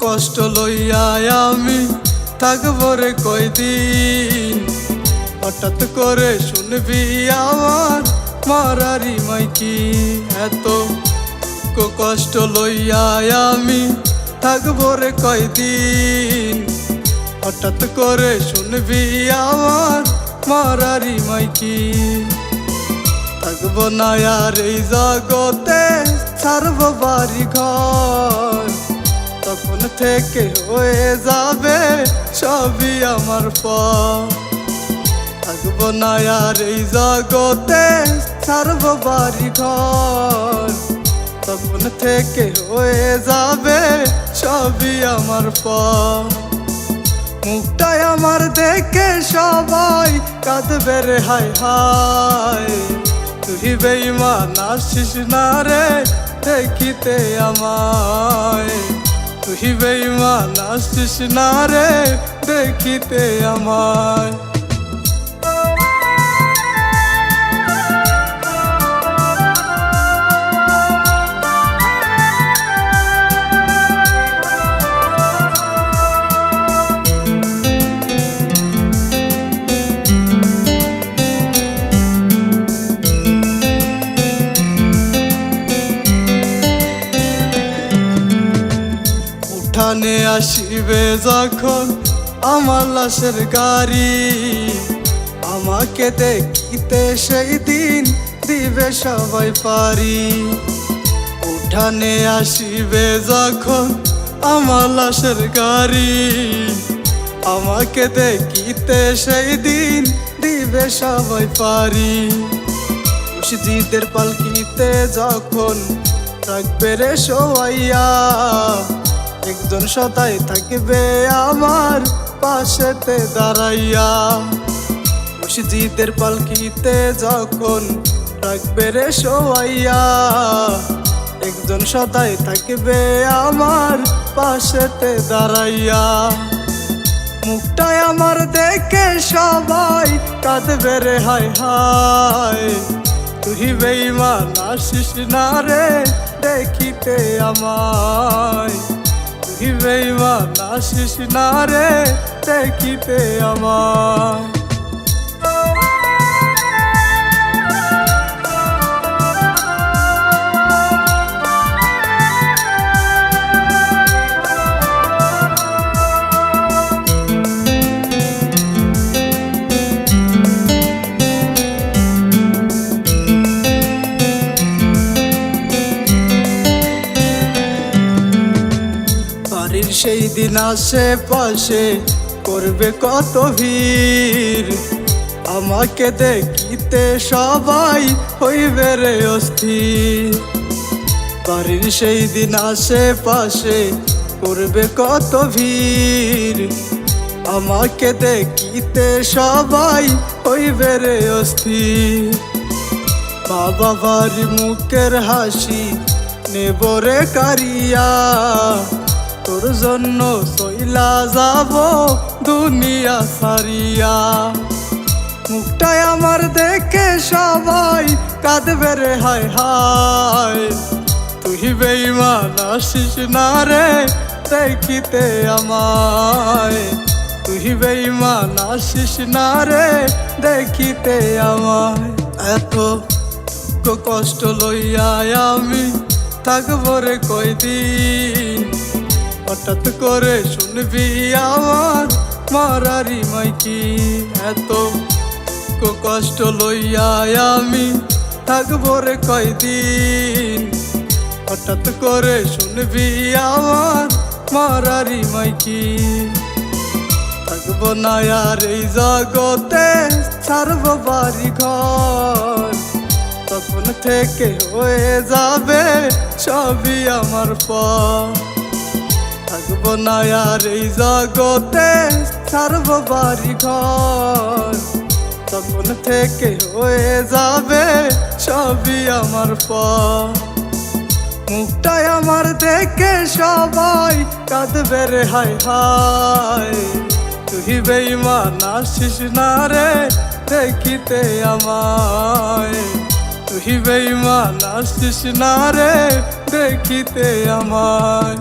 কষ্ট লইয়া আমি থাকবো রে কয়দিন। হঠাৎ করে শুনবি আমার মরারি মাইকি, এত কষ্ট লইয়া আমি থাকবো রে কয়দিন। হঠাৎ করে শুনবি আমার মরারি মাইকি, থাকবো না আর এই জগতে, ছাড়বো বাড়ি ঘর। তখন থেকে হয়ে যাবে সবই আমার পর। থাকবো না আর এই জগতে, ছাড়বো বাড়ি ঘর। তখন থেকে হয়ে যাবে সবই আমার পর। মুখটাই আমার দেখে সবাই কাঁদবে রে হায় হায়। তুই বেঈমান আসিস না রে দেখিতে আমায়। তুই বেঈমান আসিস না রে দেখিতে আমায়। উঠানে আসিবে যখন আমার লাশের গাড়ি, আমাকে দেখিতে সেই দিন দিবে সবাই পারি। উঠানে আসিবে যখন আমার লাশের গাড়ি, আমাকে দেখিতে সেই দিন দিবে সবাই পারি। মসজিদের পালকিতে যখন থাকবে রে শোয়াইয়া, একজন সদাই থাকবে আমার পাশেতে দাঁড়াইয়া। মসজিদের পালকিতে যখন থাকবে রে শোয়াইয়া, একজন সদাই থাকবে আমার পাশেতে দাঁড়াইয়া। মুখটাই আমার দেখে সবাই কাঁদবে রে হায় হায়। তুই বেঈমান আসিস না রে দেখিতে আমায়। তুই বেঈমান আসিস না রে দেখিতে আমায়। সেই দিন আশেপাশে করবে কত ভিড়, আমাকে দেখিতে সবাই হইবে রে অস্থির। বাড়ির সেই দিন আশেপাশে করবে কত ভিড়, আমাকে দেখিতে সবাই হইবে রে অস্থির। মা বাবার মুখের হাসি নেব রে কারিয়া, তোর জন্য চইলা যাব দুনিয়া সারিয়া। মুখটাই আমার দেখে সবাই কাঁদবে রে হায় হায়। তুই বেঈমান আসিস না রে দেখিতে আমায়। তুই বেঈমান আসিস না রে দেখিতে আমায়। এত কষ্ট লইয়া আমি থাকবো রে কয়দিন। হঠাৎ করে শুনবি আমার মরারি মাইকি, এত কষ্ট লইয়া আমি থাকবো রে কয়দিন। হঠাৎ করে শুনবি আমার মরারি মাইকি, থাকবো না আর এই জগতে, ছাড়বো বাড়ি ঘর। তখন থেকে হয়ে যাবে সবই আমার পর। থাকবো না আর এই জগতে, ছাড়বো বাড়ি ঘর। তখন থেকে হয়ে যাবে সবই আমার পর। মুখটাই আমার দেখে সবাই কাঁদবে রে হায় হায়। তুই বেঈমান আসিস না রে দেখিতে আমায়। তুই বেঈমান আসিস না রে দেখিতে আমায়।